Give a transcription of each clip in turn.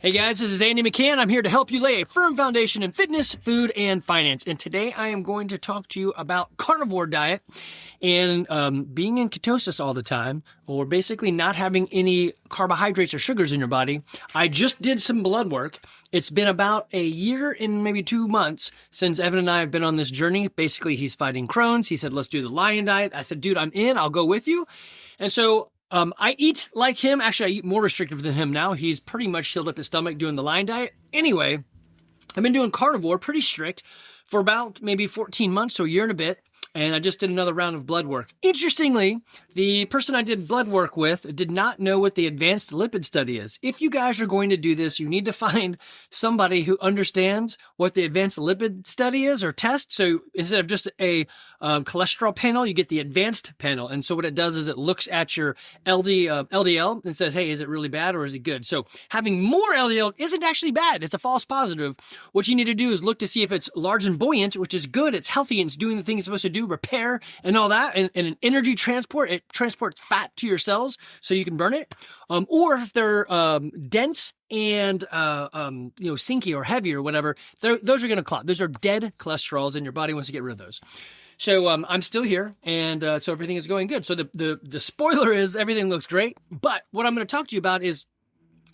Hey guys, this is Andy McCann. I'm here to help you lay a firm foundation in fitness, food, and finance. And today I am going to talk to you about carnivore diet and being in ketosis all the time, or basically not having any carbohydrates or sugars in your body. I just did some blood work. It's been about a year and maybe 2 months since Evan and I have been on this journey. Basically, he's fighting Crohn's. He said, let's do the lion diet. I said, dude, I'm in. I'll go with you. And so I eat like him. Actually, I eat more restrictive than him now. He's pretty much healed up his stomach doing the lion diet. Anyway, I've been doing carnivore, pretty strict, for about maybe 14 months, so a year and a bit. And I just did another round of blood work. Interestingly, the person I did blood work with did not know what the advanced lipid study is. If you guys are going to do this, you need to find somebody who understands what the advanced lipid study is or test. So instead of just a cholesterol panel, you get the advanced panel. And so what it does is it looks at your LDL and says, hey, is it really bad or is it good? So having more LDL isn't actually bad. It's a false positive. What you need to do is look to see if it's large and buoyant, which is good. It's healthy and it's doing the things it's supposed to do, repair and all that. And an energy transport, it transports fat to your cells so you can burn it. Or if they're dense and sinky or heavy or whatever, those are going to clot. Those are dead cholesterols, and your body wants to get rid of those. So I'm still here, and so everything is going good. So the spoiler is everything looks great. But what I'm going to talk to you about is,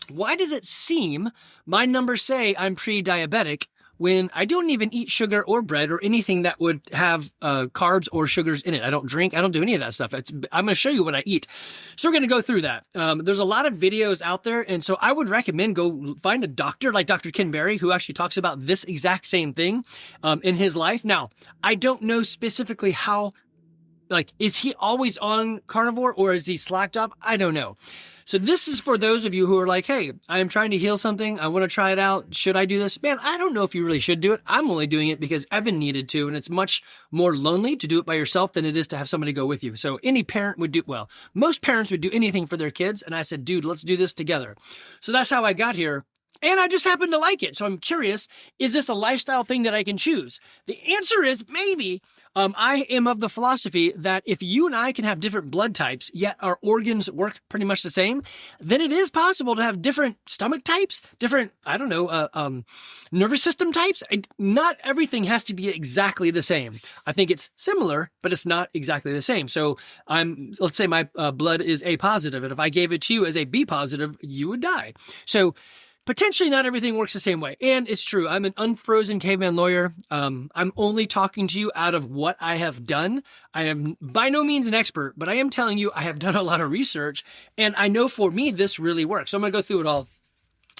why does it seem my numbers say I'm pre-diabetic when I don't even eat sugar or bread or anything that would have carbs or sugars in it? I don't drink. I don't do any of that stuff. I'm going to show you what I eat. So we're going to go through that. There's a lot of videos out there. And so I would recommend go find a doctor like Dr. Ken Berry, who actually talks about this exact same thing in his life. Now, I don't know specifically how, is he always on carnivore or is he slacked up? I don't know. So this is for those of you who are like, hey, I am trying to heal something. I want to try it out. Should I do this? Man, I don't know if you really should do it. I'm only doing it because Evan needed to, and it's much more lonely to do it by yourself than it is to have somebody go with you. So any parent would do, well, most parents would do anything for their kids. And I said, dude, let's do this together. So that's how I got here. And I just happen to like it. So I'm curious, is this a lifestyle thing that I can choose? The answer is maybe. I am of the philosophy that if you and I can have different blood types, yet our organs work pretty much the same, then it is possible to have different stomach types, different, nervous system types. Not everything has to be exactly the same. I think it's similar, but it's not exactly the same. So let's say my blood is A positive, and if I gave it to you as a B positive, you would die. So potentially not everything works the same way. And it's true. I'm an unfrozen caveman lawyer. I'm only talking to you out of what I have done. I am by no means an expert, but I am telling you I have done a lot of research, and I know for me this really works. So I'm going to go through it all.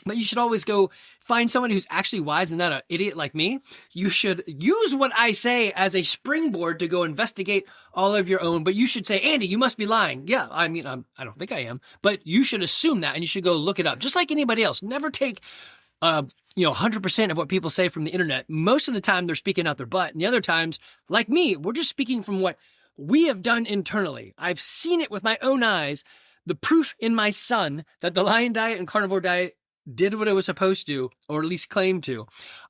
But you should always go find someone who's actually wise and not an idiot like me. You should use what I say as a springboard to go investigate all of your own. But you should say, Andy, you must be lying. Yeah, I mean, I don't think I am. But you should assume that, and you should go look it up. Just like anybody else. Never take 100% of what people say from the internet. Most of the time, they're speaking out their butt. And the other times, like me, we're just speaking from what we have done internally. I've seen it with my own eyes. The proof in my son that the lion diet and carnivore diet did what it was supposed to, or at least claimed to.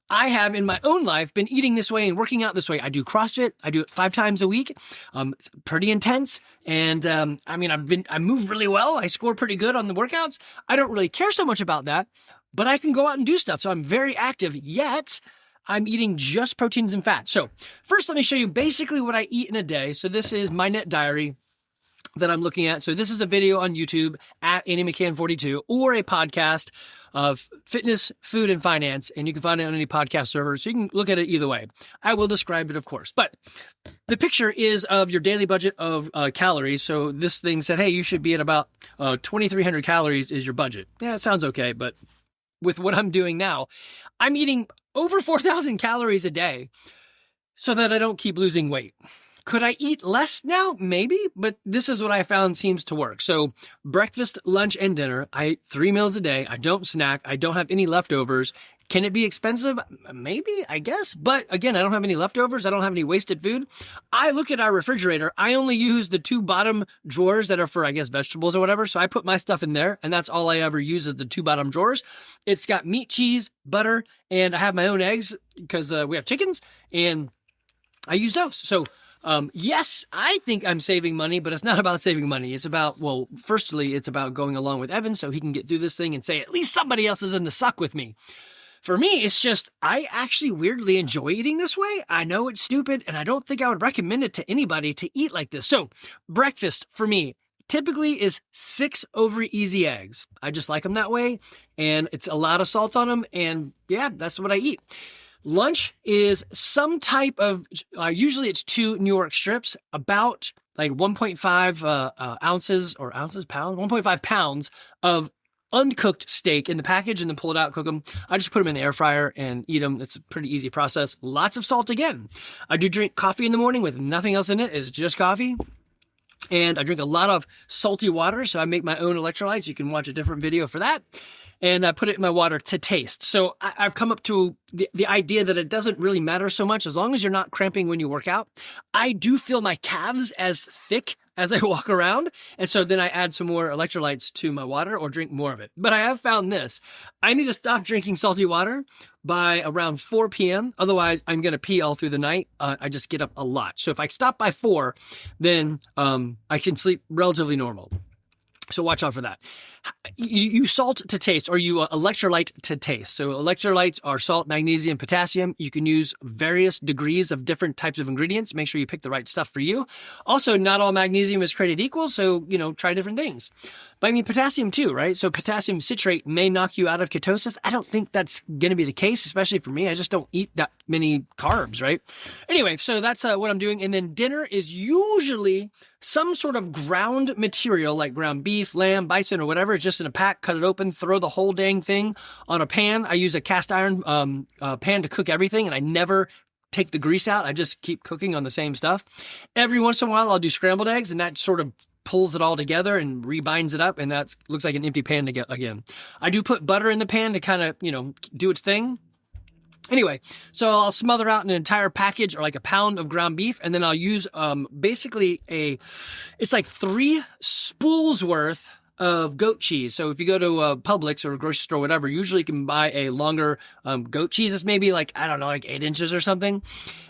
I have in my own life been eating this way and working out this way. I do CrossFit. I do it 5 times a week. It's pretty intense. And I move really well. I score pretty good on the workouts. I don't really care so much about that, but I can go out and do stuff. So I'm very active, yet I'm eating just proteins and fats. So first, let me show you basically what I eat in a day. So this is my net diary that I'm looking at. So this is a video on YouTube at Andy McCann 42, or a podcast of fitness, food, and finance. And you can find it on any podcast server. So you can look at it either way. I will describe it, of course. But the picture is of your daily budget of calories. So this thing said, hey, you should be at about 2,300 calories is your budget. Yeah, it sounds okay. But with what I'm doing now, I'm eating over 4,000 calories a day so that I don't keep losing weight. Could I eat less now? Maybe, but this is what I found seems to work. So breakfast, lunch, and dinner, I eat 3 meals a day. I don't snack. I don't have any leftovers. Can it be expensive? Maybe, I guess. But again, I don't have any leftovers. I don't have any wasted food. I look at our refrigerator. I only use the 2 bottom drawers that are for, I guess, vegetables or whatever. So I put my stuff in there, and that's all I ever use is the 2 bottom drawers. It's got meat, cheese, butter, and I have my own eggs because we have chickens, and I use those. So Yes, I think I'm saving money, but it's not about saving money. It's about, well, firstly, it's about going along with Evan so he can get through this thing and say, at least somebody else is in the suck with me. For me, it's just, I actually weirdly enjoy eating this way. I know it's stupid, and I don't think I would recommend it to anybody to eat like this. So, breakfast for me typically is 6 over easy eggs. I just like them that way, and it's a lot of salt on them, and yeah, that's what I eat. Lunch is some type of, usually it's 2 New York strips, about like 1.5 ounces, 1.5 pounds of uncooked steak in the package, and then pull it out, cook them. I just put them in the air fryer and eat them. It's a pretty easy process. Lots of salt again. I do drink coffee in the morning with nothing else in it. It's just coffee. And I drink a lot of salty water, so I make my own electrolytes. You can watch a different video for that. And I put it in my water to taste. So I've come up to the idea that it doesn't really matter so much as long as you're not cramping when you work out. I do feel my calves as thick as I walk around. And so then I add some more electrolytes to my water or drink more of it. But I have found this. I need to stop drinking salty water by around 4 p.m. Otherwise, I'm going to pee all through the night. I just get up a lot. So if I stop by 4, then I can sleep relatively normal. So watch out for that. You salt to taste, or you electrolyte to taste. So electrolytes are salt, magnesium, potassium. You can use various degrees of different types of ingredients. Make sure you pick the right stuff for you. Also, not all magnesium is created equal, so, try different things. But I mean, potassium too, right? So potassium citrate may knock you out of ketosis. I don't think that's going to be the case, especially for me. I just don't eat that many carbs, right? Anyway, so that's what I'm doing. And then dinner is usually some sort of ground material like ground beef, lamb, bison, or whatever. It's just in a pack, cut it open, throw the whole dang thing on a pan. I use a cast iron pan to cook everything, and I never take the grease out. I just keep cooking on the same stuff. Every once in a while, I'll do scrambled eggs, and that sort of pulls it all together and rebinds it up, and that looks like an empty pan to get again. I do put butter in the pan to kind of, do its thing. Anyway, so I'll smother out an entire package or like a pound of ground beef, and then I'll use basically it's like 3 spools worth of goat cheese. So if you go to Publix or a grocery store, whatever, usually you can buy a longer goat cheese. It's maybe like 8 inches or something.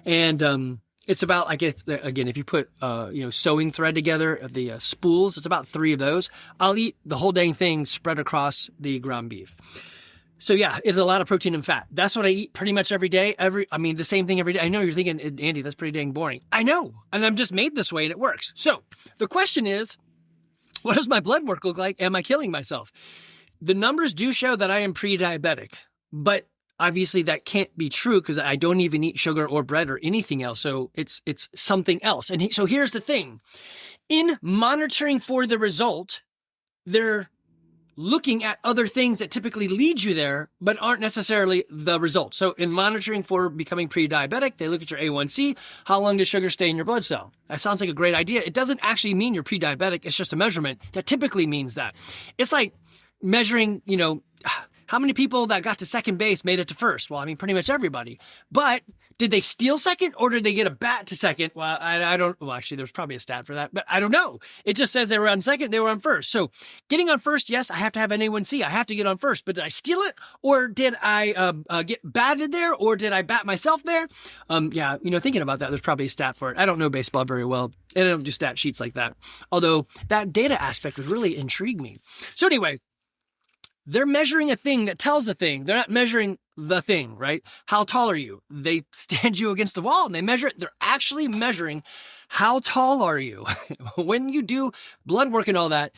And it's about, I guess, again, if you put, sewing thread together, the spools, it's about 3 of those. I'll eat the whole dang thing spread across the ground beef. So yeah, it's a lot of protein and fat. That's what I eat pretty much every day. The same thing every day. I know you're thinking, Andy, that's pretty dang boring. I know, and I'm just made this way and it works. So the question is, what does my blood work look like? Am I killing myself? The numbers do show that I am pre-diabetic, but obviously that can't be true because I don't even eat sugar or bread or anything else. So it's something else. And so here's the thing. In monitoring for the result, they're looking at other things that typically lead you there, but aren't necessarily the result. So in monitoring for becoming pre-diabetic, they look at your A1C. How long does sugar stay in your blood cell? That sounds like a great idea. It doesn't actually mean you're pre-diabetic. It's just a measurement that typically means that. It's like measuring, how many people that got to second base made it to first? Well, I mean, pretty much everybody. But did they steal second or did they get a bat to second? Well, I don't, well, actually, there's probably a stat for that, but I don't know. It just says they were on second, they were on first. So getting on first, yes, I have to have an A1C. I have to get on first, but did I steal it? Or did I get batted there? Or did I bat myself there? Thinking about that, there's probably a stat for it. I don't know baseball very well, and I don't do stat sheets like that. Although that data aspect would really intrigue me. So anyway, they're measuring a thing that tells a thing. They're not measuring the thing, right? How tall are you? They stand you against the wall and they measure it. They're actually measuring how tall are you. When you do blood work and all that,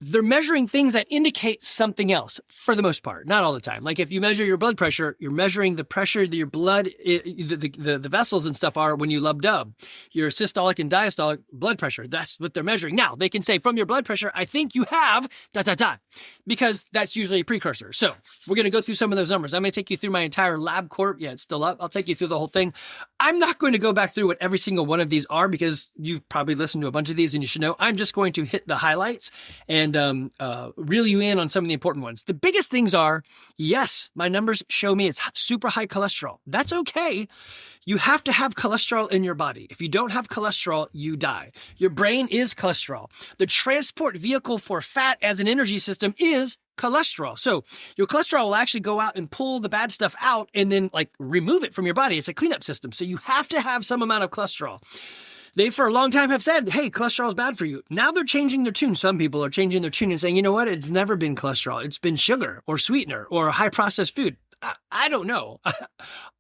they're measuring things that indicate something else for the most part, not all the time. Like if you measure your blood pressure, you're measuring the pressure that your blood, the vessels and stuff are when you lub-dub. Your systolic and diastolic blood pressure, that's what they're measuring. Now, they can say from your blood pressure, I think you have ... because that's usually a precursor. So we're going to go through some of those numbers. I'm going to take you through my entire LabCorp. Yeah, it's still up. I'll take you through the whole thing. I'm not going to go back through what every single one of these are because you've probably listened to a bunch of these and you should know. I'm just going to hit the highlights and reel you in on some of the important ones. The biggest things are, yes, my numbers show me it's super high cholesterol. That's okay. You have to have cholesterol in your body. If you don't have cholesterol, you die. Your brain is cholesterol. The transport vehicle for fat as an energy system is cholesterol. So your cholesterol will actually go out and pull the bad stuff out and then remove it from your body. It's a cleanup system. So you have to have some amount of cholesterol. They for a long time have said, hey, cholesterol is bad for you. Now they're changing their tune. Some people are changing their tune and saying, you know what? It's never been cholesterol. It's been sugar or sweetener or high processed food. I don't know.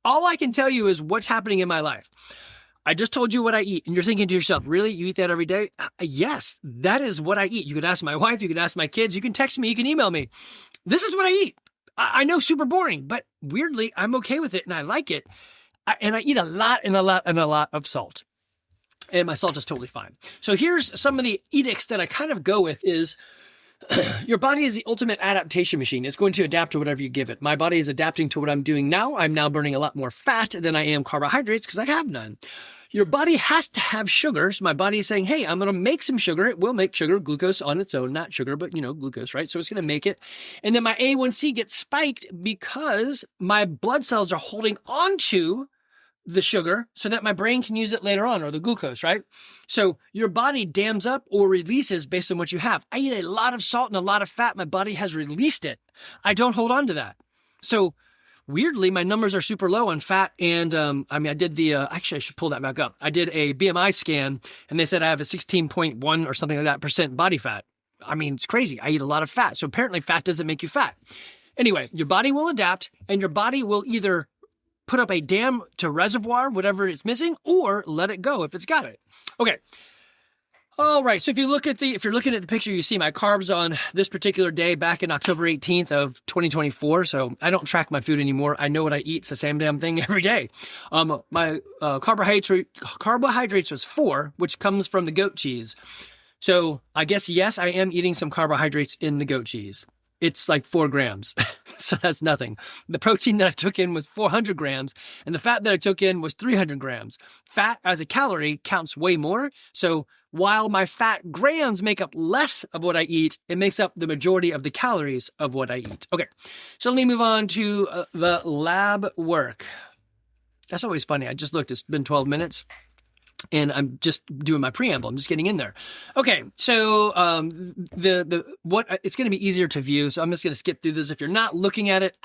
All I can tell you is what's happening in my life. I just told you what I eat, and you're thinking to yourself, really? You eat that every day? Yes, that is what I eat. You could ask my wife, you could ask my kids, you can text me, you can email me. This is what I eat. I know, super boring, but weirdly, I'm okay with it and I like it. And I eat a lot of salt. And my salt is totally fine. So here's some of the edicts that I kind of go with is, your body is the ultimate adaptation machine. It's going to adapt to whatever you give it. My body is adapting to what I'm doing now. I'm now burning a lot more fat than I am carbohydrates because I have none. Your body has to have sugar. So my body is saying, hey, I'm going to make some sugar. It will make sugar, glucose on its own, not sugar, but glucose, right? So it's going to make it. And then my A1C gets spiked because my blood cells are holding on to the sugar so that my brain can use it later on, or the glucose, right? So your body dams up or releases based on what you have. I eat a lot of salt and a lot of fat. My body has released it. I don't hold on to that. So weirdly, my numbers are super low on fat. And I did actually I should pull that back up. I did a BMI scan and they said I have a 16.1 or something like that % body fat. I mean, it's crazy. I eat a lot of fat. So apparently fat doesn't make you fat. Anyway, your body will adapt and your body will either put up a dam to reservoir whatever it's missing, or let it go if it's got it. Okay. All right. So if you're looking at the picture, you see my carbs on this particular day back in October 18th of 2024. So I don't track my food anymore. I know what I eat. It's the same damn thing every day. My carbohydrates was 4, which comes from the goat cheese. So I guess, yes, I am eating some carbohydrates in the goat cheese. It's like 4 grams. So that's nothing. The protein that I took in was 400 grams and the fat that I took in was 300 grams. Fat as a calorie counts way more. So while my fat grams make up less of what I eat, it makes up the majority of the calories of what I eat. Okay. So let me move on to the lab work. That's always funny. I just looked, it's been 12 minutes. And I'm just doing my preamble. I'm just getting in there. Okay, so it's going to be easier to view. So I'm just going to skip through this. If you're not looking at it,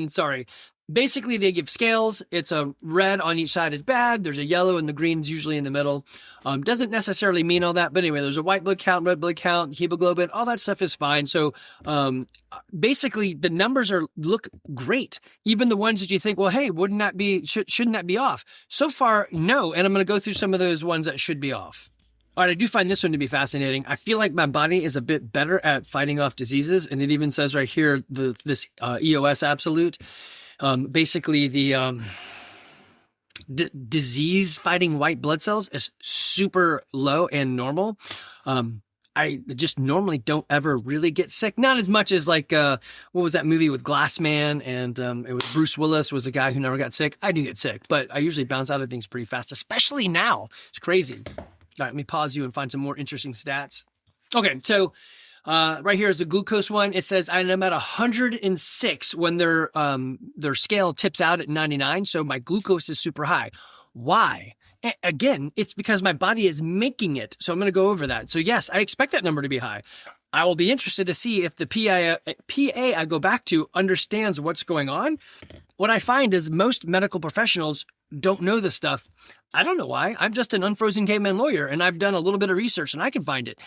sorry. Basically, they give scales. It's a red on each side is bad. There's a yellow and the green's usually in the middle. Doesn't necessarily mean all that. But anyway, there's a white blood count, red blood count, hemoglobin. All that stuff is fine. So basically, the numbers look great. Even the ones that you think, well, hey, shouldn't that be off? So far, no. And I'm going to go through some of those ones that should be off. All right, I do find this one to be fascinating. I feel like my body is a bit better at fighting off diseases. And it even says right here, this EOS absolute. Basically, the disease-fighting white blood cells is super low and normal. I just normally don't ever really get sick. Not as much as like, what was that movie with Glass Man? And it was Bruce Willis was a guy who never got sick. I do get sick, but I usually bounce out of things pretty fast, especially now. It's crazy. All right, let me pause you and find some more interesting stats. Okay, so right here is the glucose one. It says I'm at 106 when their scale tips out at 99. So my glucose is super high. Why? Again, it's because my body is making it. So I'm going to go over that. So yes, I expect that number to be high. I will be interested to see if the PA I go back to understands what's going on. What I find is most medical professionals don't know this stuff. I don't know why. I'm just an unfrozen caveman lawyer, and I've done a little bit of research, and I can find it.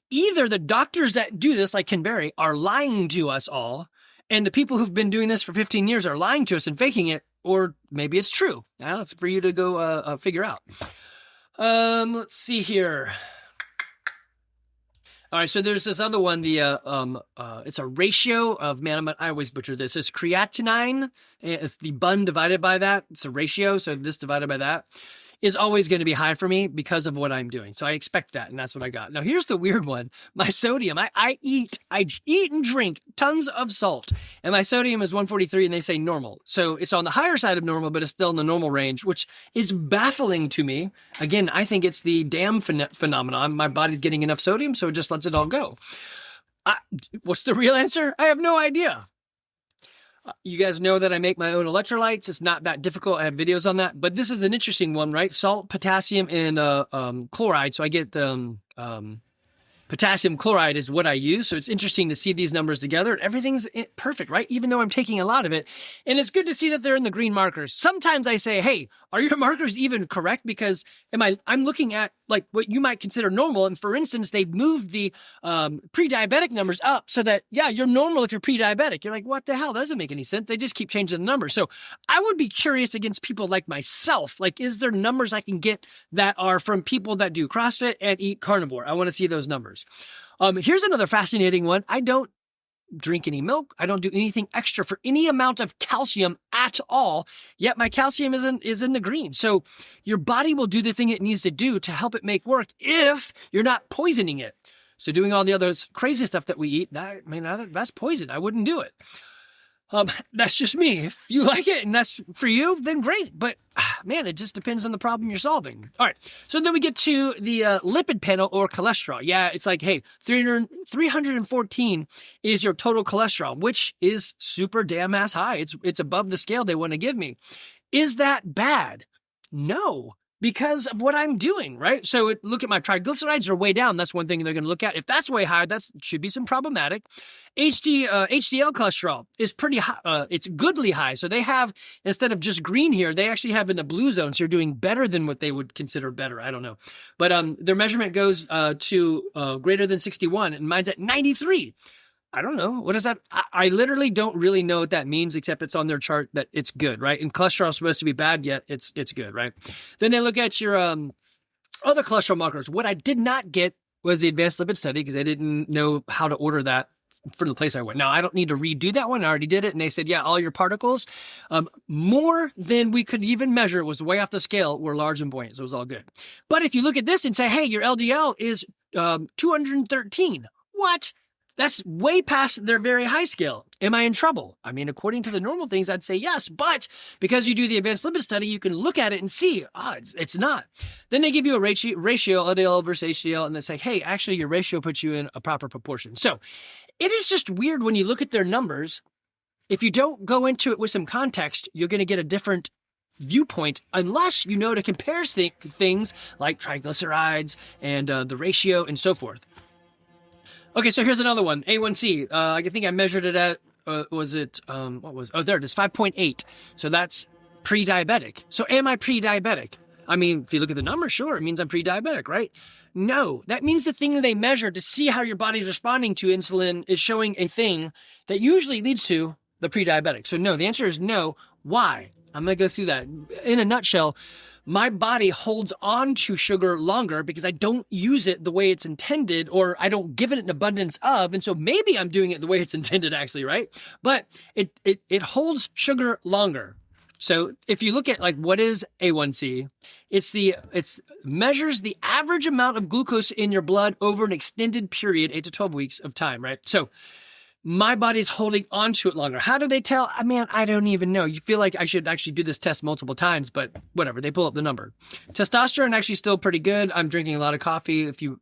Either the doctors that do this, like Ken Berry, are lying to us all, and the people who've been doing this for 15 years are lying to us and faking it, or maybe it's true. Now it's for you to go figure out. Let's see here. All right, so there's this other one. It's a ratio of, I always butcher this. It's creatinine. It's the bun divided by that. It's a ratio, so this divided by that is always going to be high for me because of what I'm doing. So I expect that, and that's what I got. Now, here's the weird one. My sodium, I eat and drink tons of salt, and my sodium is 143, and they say normal. So it's on the higher side of normal, but it's still in the normal range, which is baffling to me. Again, I think it's the dam phenomenon. My body's getting enough sodium, so it just lets it all go. What's the real answer? I have no idea. You guys know that I make my own electrolytes. It's not that difficult. I have videos on that. But this is an interesting one, right? Salt, potassium, and chloride. So I get potassium chloride is what I use. So it's interesting to see these numbers together. Everything's perfect, right? Even though I'm taking a lot of it. And it's good to see that they're in the green markers. Sometimes I say, hey, are your markers even correct? Because I'm looking at like what you might consider normal. And for instance, they've moved the pre-diabetic numbers up so that, yeah, you're normal if you're pre-diabetic. You're like, what the hell? That doesn't make any sense. They just keep changing the numbers. So I would be curious against people like myself. Like, is there numbers I can get that are from people that do CrossFit and eat carnivore? I want to see those numbers. Here's another fascinating one. I don't drink any milk. I don't do anything extra for any amount of calcium at all, yet my calcium is in the green. So your body will do the thing it needs to do to help it make work if you're not poisoning it. So doing all the other crazy stuff that we eat, that's poison. I wouldn't do it. That's just me. If you like it and that's for you, then great. But man, it just depends on the problem you're solving. All right. So then we get to the lipid panel or cholesterol. Yeah, it's like, hey, 314 is your total cholesterol, which is super damn ass high. It's above the scale they want to give me. Is that bad? No. Because of what I'm doing, right? So look at my triglycerides are way down. That's one thing they're going to look at. If that's way high, that should be some problematic. HDL cholesterol is pretty high. It's goodly high. So they have, instead of just green here, they actually have in the blue zone. So you're doing better than what they would consider better. I don't know. But their measurement goes to greater than 61 and mine's at 93. I don't know. What is that? I literally don't really know what that means, except it's on their chart that it's good, right? And cholesterol is supposed to be bad, yet it's good, right? Then they look at your other cholesterol markers. What I did not get was the advanced lipid study because I didn't know how to order that from the place I went. Now, I don't need to redo that one. I already did it. And they said, yeah, all your particles, more than we could even measure, was way off the scale, were large and buoyant. So it was all good. But if you look at this and say, hey, your LDL is 213. What? That's way past their very high scale. Am I in trouble? I mean, according to the normal things, I'd say yes. But because you do the advanced lipid study, you can look at it and see, it's not. Then they give you a ratio, LDL versus HDL, and they say, hey, actually, your ratio puts you in a proper proportion. So it is just weird when you look at their numbers. If you don't go into it with some context, you're going to get a different viewpoint unless you know to compare things like triglycerides and the ratio and so forth. Okay, so here's another one, A1C. I think I measured it at, there it is, 5.8. So that's pre-diabetic. So am I pre-diabetic? I mean, if you look at the number, sure, it means I'm pre-diabetic, right? No, that means the thing that they measure to see how your body's responding to insulin is showing a thing that usually leads to the pre-diabetic. So no, the answer is no. Why? I'm going to go through that. In a nutshell, my body holds on to sugar longer because I don't use it the way it's intended, or I don't give it an abundance of. And so maybe I'm doing it the way it's intended actually, right? But it holds sugar longer. So if you look at like what is A1C, it measures the average amount of glucose in your blood over an extended period, 8 to 12 weeks of time, right? So my body's holding on to it longer. How do they tell? Man, I don't even know. You feel like I should actually do this test multiple times, but whatever. They pull up the number. Testosterone actually still pretty good. I'm drinking a lot of coffee. If you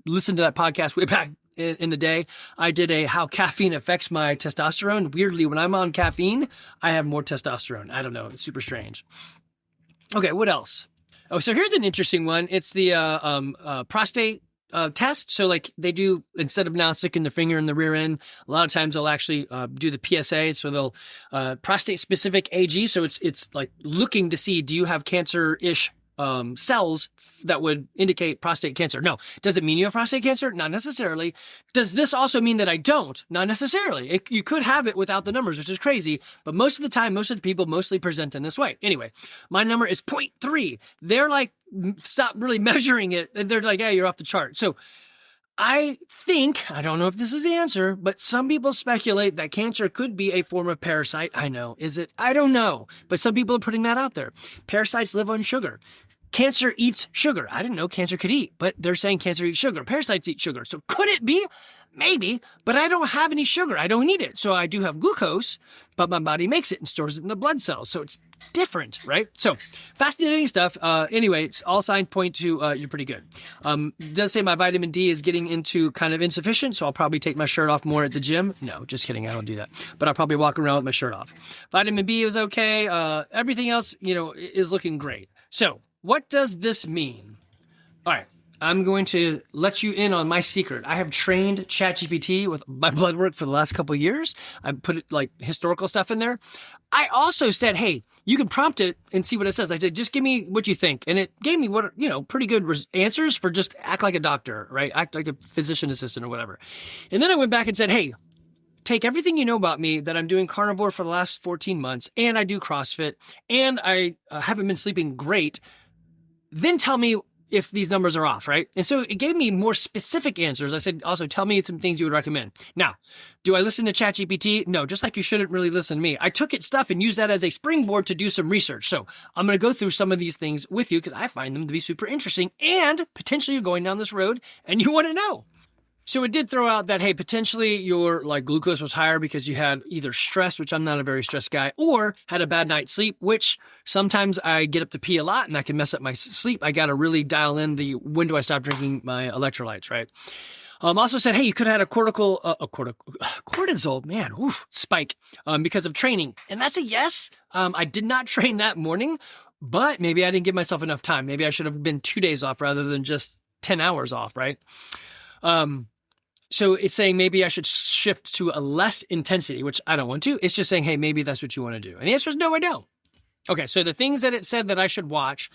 listen to that podcast way back in the day, I did a how caffeine affects my testosterone. Weirdly, when I'm on caffeine, I have more testosterone. I don't know. It's super strange. Okay, what else? Oh, so here's an interesting one. It's the prostate test. So like they do, instead of now sticking the finger in the rear end, a lot of times they'll actually do the PSA. So they'll prostate specific AG. So it's like looking to see, do you have cancer-ish cells that would indicate prostate cancer? No. Does it mean you have prostate cancer? Not necessarily. Does this also mean that I don't? Not necessarily. You could have it without the numbers, which is crazy. But most of the time, most of the people mostly present in this way. Anyway, my number is 0.3. They're like, stop really measuring it. They're like, hey, you're off the chart. So I think, I don't know if this is the answer, but some people speculate that cancer could be a form of parasite. I know. Is it? I don't know. But some people are putting that out there. Parasites live on sugar. Cancer eats sugar. I didn't know cancer could eat, but they're saying cancer eats sugar. Parasites eat sugar. So could it be? Maybe, but I don't have any sugar. I don't need it. So I do have glucose, but my body makes it and stores it in the blood cells. So it's different, right? So fascinating stuff. Anyway, it's all signs point to you're pretty good. It does say my vitamin D is getting into kind of insufficient, so I'll probably take my shirt off more at the gym. No, just kidding. I don't do that. But I'll probably walk around with my shirt off. Vitamin B is okay. Everything else, is looking great. So what does this mean? All right. I'm going to let you in on my secret. I have trained ChatGPT with my blood work for the last couple of years. I put like historical stuff in there. I also said, hey, you can prompt it and see what it says. I said, just give me what you think. And it gave me pretty good answers for just act like a doctor, right? Act like a physician assistant or whatever. And then I went back and said, hey, take everything you know about me, that I'm doing carnivore for the last 14 months and I do CrossFit and I haven't been sleeping great. Then tell me if these numbers are off, right? And so it gave me more specific answers. I said, also tell me some things you would recommend. Now, do I listen to ChatGPT? No, just like you shouldn't really listen to me. I took its stuff and used that as a springboard to do some research. So I'm going to go through some of these things with you because I find them to be super interesting and potentially you're going down this road and you want to know. So it did throw out that, hey, potentially your glucose was higher because you had either stress, which I'm not a very stressed guy, or had a bad night's sleep, which sometimes I get up to pee a lot and that can mess up my sleep. I got to really dial in the when do I stop drinking my electrolytes, right? Also said, hey, you could have had a cortisol, man, spike because of training. And that's a yes. I did not train that morning, but maybe I didn't give myself enough time. Maybe I should have been 2 days off rather than just 10 hours off, right? So it's saying maybe I should shift to a less intensity, which I don't want to. It's just saying, hey, maybe that's what you want to do. And the answer is no, I don't. Okay, so the things that it said that I should watch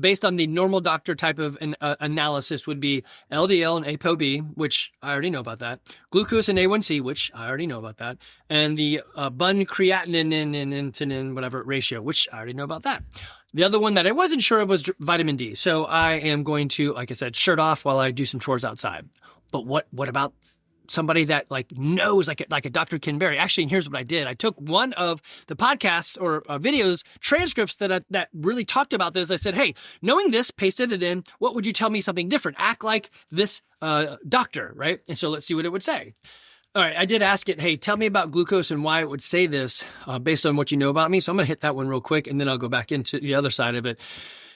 based on the normal doctor type of analysis would be LDL and ApoB, which I already know about that. Glucose and A1C, which I already know about that. And the bun creatinine and insulin, whatever ratio, which I already know about that. The other one that I wasn't sure of was vitamin D. So I am going to, like I said, shirt off while I do some chores outside. But what about somebody that knows like a Dr. Ken Berry? Actually, and here's what I did. I took one of the podcasts or videos, transcripts that really talked about this. I said, hey, knowing this, pasted it in, what would you tell me something different? Act like this doctor, right? And so let's see what it would say. All right, I did ask it, hey, tell me about glucose and why it would say this based on what you know about me. So I'm going to hit that one real quick, and then I'll go back into the other side of it.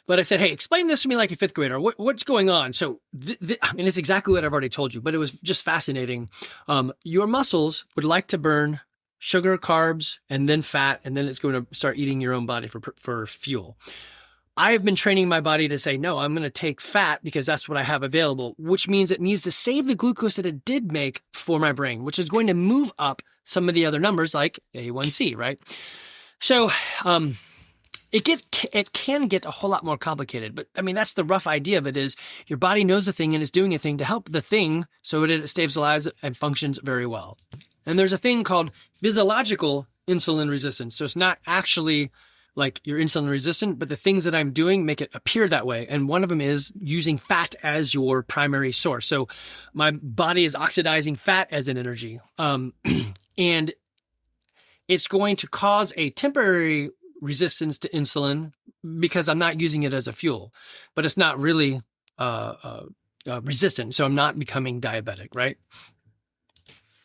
But I said, hey, explain this to me like a fifth grader. What's going on? So, it's exactly what I've already told you, but it was just fascinating. Your muscles would like to burn sugar, carbs, and then fat, and then it's going to start eating your own body for fuel. I have been training my body to say, no, I'm going to take fat because that's what I have available, which means it needs to save the glucose that it did make for my brain, which is going to move up some of the other numbers like A1C, right? So, it can get a whole lot more complicated, but that's the rough idea of it is your body knows a thing and is doing a thing to help the thing so that it stabilizes and functions very well. And there's a thing called physiological insulin resistance. So it's not actually like you're insulin resistant, but the things that I'm doing make it appear that way. And one of them is using fat as your primary source. So my body is oxidizing fat as an energy. And it's going to cause a temporary resistance to insulin because I'm not using it as a fuel, but it's not really resistant. So I'm not becoming diabetic, right?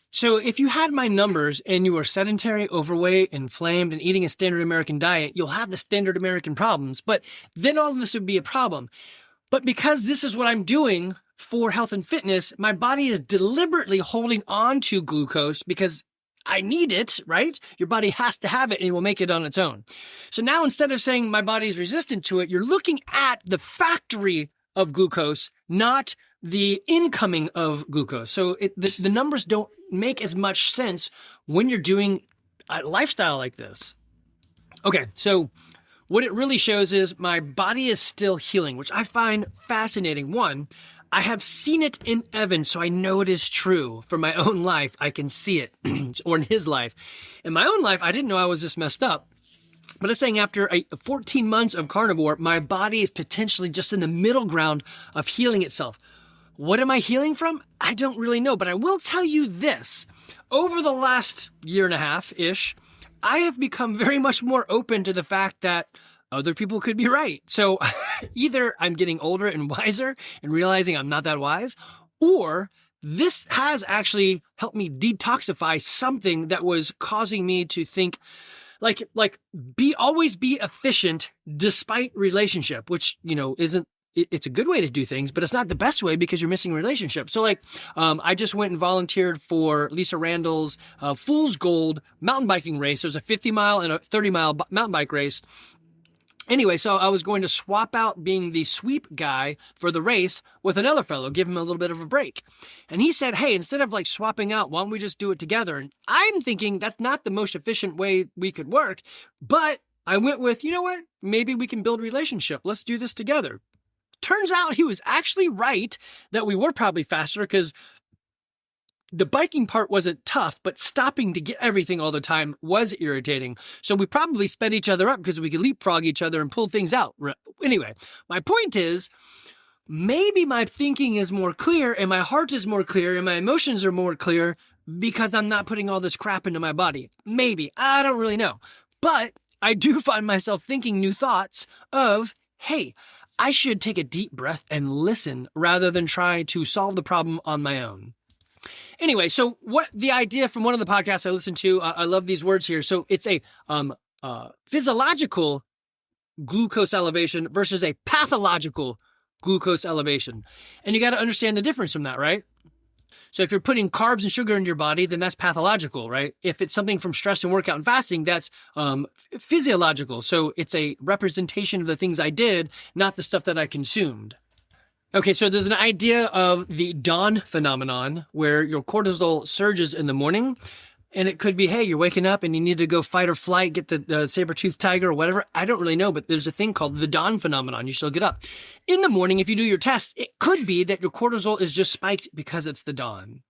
So if you had my numbers and you are sedentary, overweight, inflamed, and eating a standard American diet, you'll have the standard American problems, but then all of this would be a problem. But because this is what I'm doing for health and fitness, my body is deliberately holding on to glucose because I need it, right? Your body has to have it and it will make it on its own. So now instead of saying my body is resistant to it, you're looking at the factory of glucose, not the incoming of glucose. So the numbers don't make as much sense when you're doing a lifestyle like this. Okay, so what it really shows is my body is still healing, which I find fascinating. One, I have seen it in Evan, so I know it is true. For my own life, I can see it, or in his life. In my own life, I didn't know I was this messed up. But it's saying after 14 months of carnivore, my body is potentially just in the middle ground of healing itself. What am I healing from? I don't really know, but I will tell you this. Over the last year and a half-ish, I have become very much more open to the fact that other people could be right. So either I'm getting older and wiser and realizing I'm not that wise, or this has actually helped me detoxify something that was causing me to think always be efficient despite relationship, which, isn't, it's a good way to do things, but it's not the best way because you're missing relationships. So I just went and volunteered for Lisa Randall's Fool's Gold mountain biking race. There's a 50-mile and a 30-mile mountain bike race. Anyway, so I was going to swap out being the sweep guy for the race with another fellow, give him a little bit of a break. And he said, hey, instead of like swapping out, why don't we just do it together? And I'm thinking that's not the most efficient way we could work. But I went with, you know what? Maybe we can build a relationship. Let's do this together. Turns out he was actually right that we were probably faster because the biking part wasn't tough, but stopping to get everything all the time was irritating. So we probably sped each other up because we could leapfrog each other and pull things out. Anyway, my point is, maybe my thinking is more clear and my heart is more clear and my emotions are more clear because I'm not putting all this crap into my body. Maybe. I don't really know. But I do find myself thinking new thoughts of, hey, I should take a deep breath and listen rather than try to solve the problem on my own. Anyway, so what the idea from one of the podcasts I listened to, I love these words here. So it's a physiological glucose elevation versus a pathological glucose elevation. And you got to understand the difference from that, right? So if you're putting carbs and sugar into your body, then that's pathological, right? If it's something from stress and workout and fasting, that's physiological. So it's a representation of the things I did, not the stuff that I consumed. Okay, so there's an idea of the dawn phenomenon where your cortisol surges in the morning. And it could be, hey, you're waking up and you need to go fight or flight, get the saber-toothed tiger or whatever. I don't really know, but there's a thing called the dawn phenomenon. You still get up. In the morning, if you do your tests, it could be that your cortisol is just spiked because it's the dawn.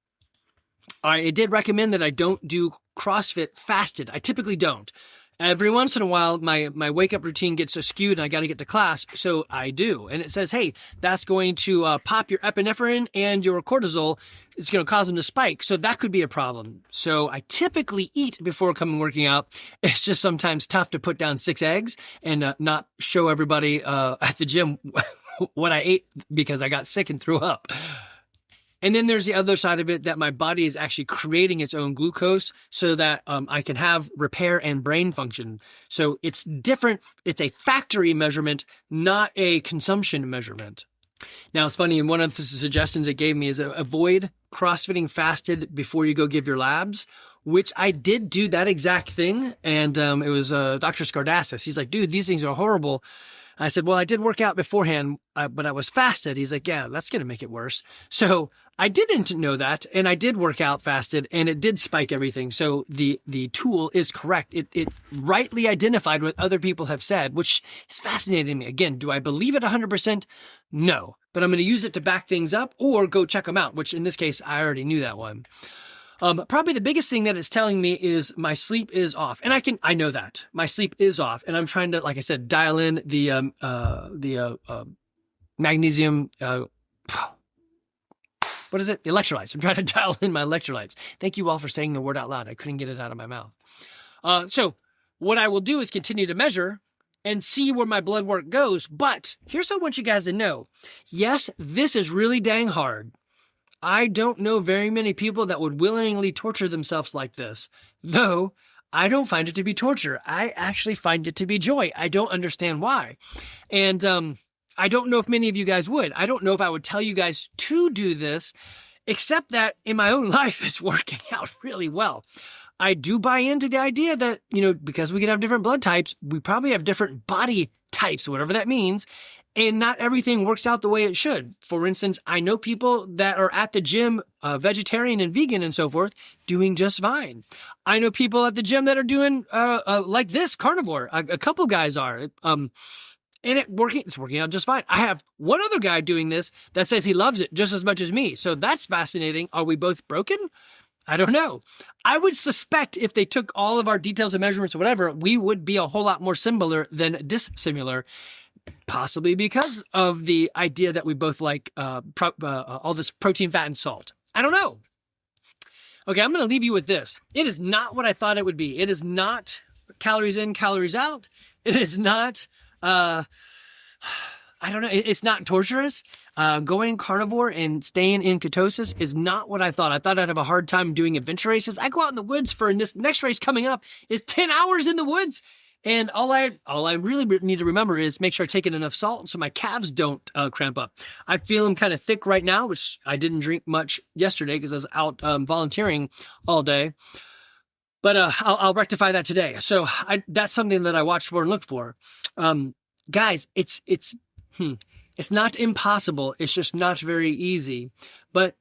I did recommend that I don't do CrossFit fasted. I typically don't. Every once in a while, my wake-up routine gets so skewed and I got to get to class, so I do. And it says, hey, that's going to pop your epinephrine and your cortisol. It's going to cause them to spike, so that could be a problem. So I typically eat before coming working out. It's just sometimes tough to put down 6 eggs and not show everybody at the gym what I ate because I got sick and threw up. And then there's the other side of it that my body is actually creating its own glucose so that I can have repair and brain function. So it's different. It's a factory measurement, not a consumption measurement. Now, it's funny, and one of the suggestions it gave me is avoid CrossFitting fasted before you go give your labs, which I did do that exact thing. And it was Dr. Skardassis. He's like, dude, these things are horrible. I said, well, I did work out beforehand, but I was fasted. He's like, yeah, that's going to make it worse. So I didn't know that, and I did work out fasted, and it did spike everything. So the tool is correct. It rightly identified what other people have said, which is fascinating to me. Again, do I believe it 100%? No, but I'm going to use it to back things up or go check them out, which in this case, I already knew that one. Probably the biggest thing that it's telling me is my sleep is off. And I know that my sleep is off, and I'm trying to, like I said, dial in the magnesium, what is it? The electrolytes. I'm trying to dial in my electrolytes. Thank you all for saying the word out loud. I couldn't get it out of my mouth. So what I will do is continue to measure and see where my blood work goes. But here's what I want you guys to know. Yes, this is really dang hard. I don't know very many people that would willingly torture themselves like this, though I don't find it to be torture. I actually find it to be joy. I don't understand why. And I don't know if many of you guys would. I don't know if I would tell you guys to do this, except that in my own life, it's working out really well. I do buy into the idea that, because we could have different blood types, we probably have different body types, whatever that means. And not everything works out the way it should. For instance, I know people that are at the gym, vegetarian and vegan and so forth, doing just fine. I know people at the gym that are doing like this, carnivore. A couple guys are. And it's working out just fine. I have one other guy doing this that says he loves it just as much as me. So that's fascinating. Are we both broken? I don't know. I would suspect if they took all of our details and measurements or whatever, we would be a whole lot more similar than dissimilar. Possibly because of the idea that we both like all this protein, fat, and salt. I don't know. Okay, I'm going to leave you with this. It is not what I thought it would be. It is not calories in, calories out. It is not, I don't know. It's not torturous. Going carnivore and staying in ketosis is not what I thought. I thought I'd have a hard time doing adventure races. I go out in the woods and this next race coming up is 10 hours in the woods. And all I really need to remember is make sure I take in enough salt so my calves don't cramp up. I feel them kind of thick right now, which I didn't drink much yesterday because I was out volunteering all day. But I'll rectify that today. So that's something that I watch for and look for. guys, it's not impossible. It's just not very easy. But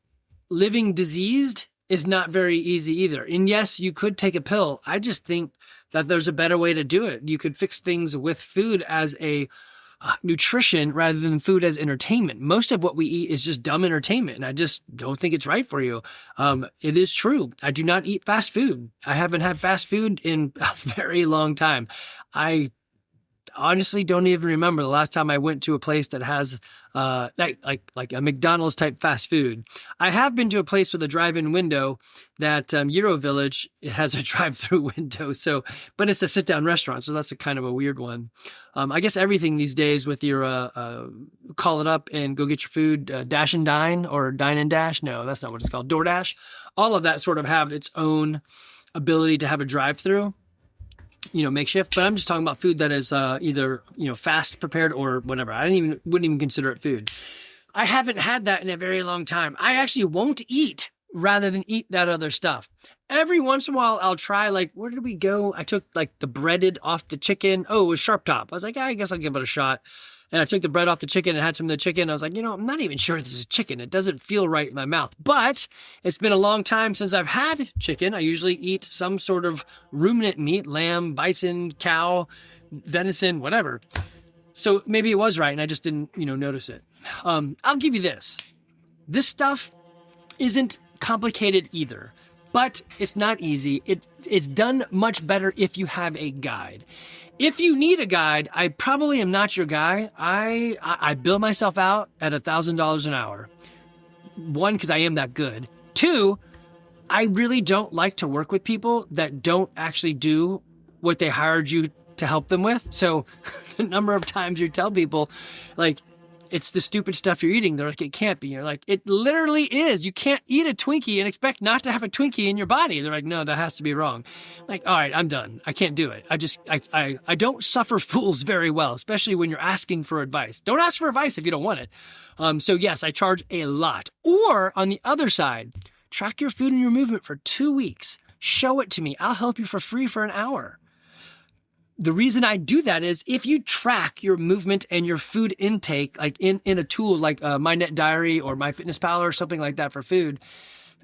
living diseased is not very easy either. And yes, you could take a pill. I just think that there's a better way to do it. You could fix things with food as a nutrition rather than food as entertainment. Most of what we eat is just dumb entertainment, and I just don't think it's right for you. It is true. I do not eat fast food. I haven't had fast food in a very long time. I honestly don't even remember the last time I went to a place that has like a McDonald's type fast food. I have been to a place with a drive-in window that Euro Village has a drive-through window. So, but it's a sit-down restaurant, so that's a kind of a weird one. I guess everything these days with your call it up and go get your food, Dash and Dine or Dine and Dash. No, that's not what it's called. DoorDash. All of that sort of have its own ability to have a drive-through, makeshift, but I'm just talking about food that is either, fast prepared or whatever. Wouldn't even consider it food. I haven't had that in a very long time. I actually won't eat rather than eat that other stuff. Every once in a while, I'll try, where did we go? I took the breaded off the chicken. Oh, it was Sharp Top. I was like, I guess I'll give it a shot. And I took the bread off the chicken and had some of the chicken. I was like, I'm not even sure this is chicken. It doesn't feel right in my mouth. But it's been a long time since I've had chicken. I usually eat some sort of ruminant meat, lamb, bison, cow, venison, whatever. So maybe it was right and I just didn't, notice it. I'll give you this. This stuff isn't complicated either, but it's not easy. It's done much better if you have a guide. If you need a guide, I probably am not your guy. I bill myself out at $1,000 an hour. One, because I am that good. Two, I really don't like to work with people that don't actually do what they hired you to help them with. So the number of times you tell people, it's the stupid stuff you're eating. They're like, it can't be. You're like, it literally is. You can't eat a Twinkie and expect not to have a Twinkie in your body. They're like, no, that has to be wrong. All right, I'm done. I can't do it. I don't suffer fools very well, especially when you're asking for advice. Don't ask for advice if you don't want it. So yes, I charge a lot. Or on the other side, track your food and your movement for 2 weeks. Show it to me. I'll help you for free for an hour. The reason I do that is if you track your movement and your food intake, in a tool like My Net Diary or MyFitnessPal or something like that for food,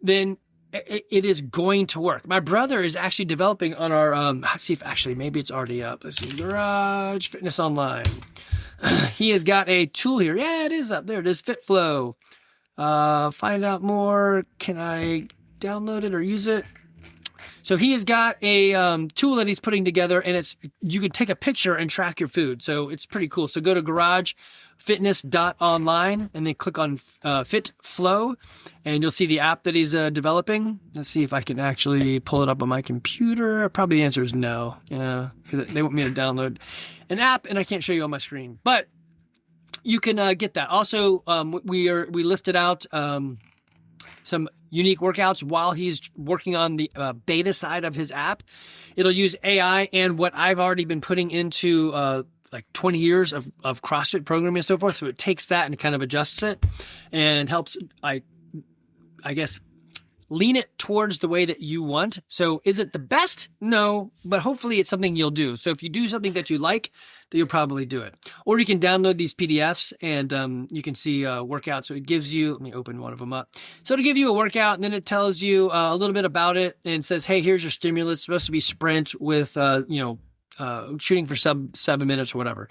then it is going to work. My brother is actually developing on our, let's see if actually maybe it's already up. Let's see, Garage Fitness Online. He has got a tool here. Yeah, it is up there. It is FitFlow. Find out more. Can I download it or use it? So he has got a tool that he's putting together, and you can take a picture and track your food. So it's pretty cool. So go to garagefitness.online and then click on FitFlow, and you'll see the app that he's developing. Let's see if I can actually pull it up on my computer. Probably the answer is no. Yeah, because they want me to download an app, and I can't show you on my screen. But you can get that. Also, we listed out some unique workouts while he's working on the beta side of his app. It'll use AI and what I've already been putting into 20 years of CrossFit programming and so forth. So it takes that and kind of adjusts it and helps, I guess, lean it towards the way that you want. So is it the best? No, but hopefully it's something you'll do. So if you do something that you like, then you'll probably do it. Or you can download these PDFs and you can see workouts. So it gives you, let me open one of them up. So it'll give you a workout and then it tells you a little bit about it and says, hey, here's your stimulus. It's supposed to be sprint with, shooting for 7 minutes or whatever.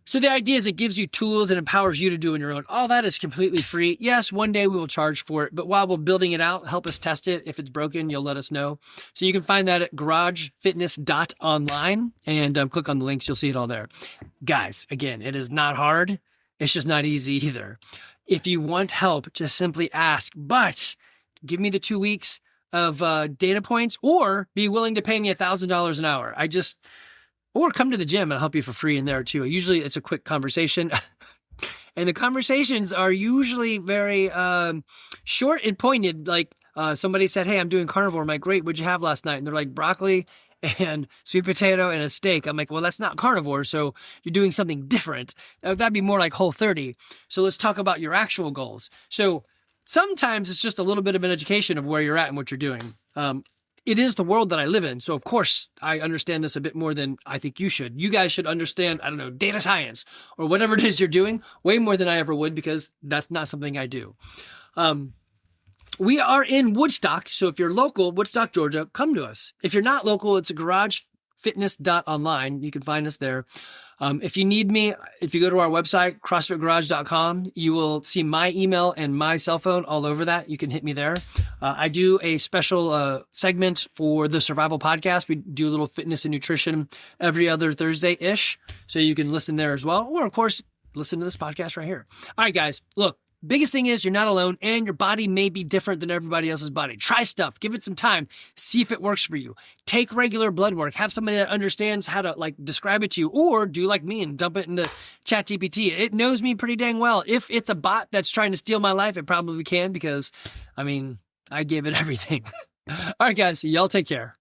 So the idea is it gives you tools and empowers you to do on your own. All that is completely free. Yes, one day we will charge for it, but while we're building it out, help us test it. If it's broken, you'll let us know. So you can find that at garagefitness.online and click on the links. You'll see it all there. Guys, again, it is not hard. It's just not easy either. If you want help, just simply ask, but give me the 2 weeks of data points or be willing to pay me $1,000 an hour. Or come to the gym and I'll help you for free in there too. Usually it's a quick conversation. And the conversations are usually very short and pointed. Somebody said, hey, I'm doing carnivore. I'm like, great, what'd you have last night? And they're like, broccoli and sweet potato and a steak. I'm like, well, that's not carnivore. So you're doing something different. That'd be more like Whole30. So let's talk about your actual goals. So sometimes it's just a little bit of an education of where you're at and what you're doing. it is the world that I live in. So of course I understand this a bit more than I think you should. You guys should understand, I don't know, data science or whatever it is you're doing way more than I ever would, because that's not something I do. We are in Woodstock. So if you're local, Woodstock, Georgia, come to us. If you're not local, it's a garagefitness.online. You can find us there. If you need me, if you go to our website, crossfitgarage.com, you will see my email and my cell phone all over that. You can hit me there. I do a special segment for the Survival Podcast. We do a little fitness and nutrition every other Thursday-ish. So you can listen there as well. Or, of course, listen to this podcast right here. All right, guys, look. Biggest thing is you're not alone, and your body may be different than everybody else's body. Try stuff. Give it some time. See if it works for you. Take regular blood work. Have somebody that understands how to describe it to you, or do like me and dump it into ChatGPT. It knows me pretty dang well. If it's a bot that's trying to steal my life, it probably can, because, I gave it everything. All right, guys. Y'all take care.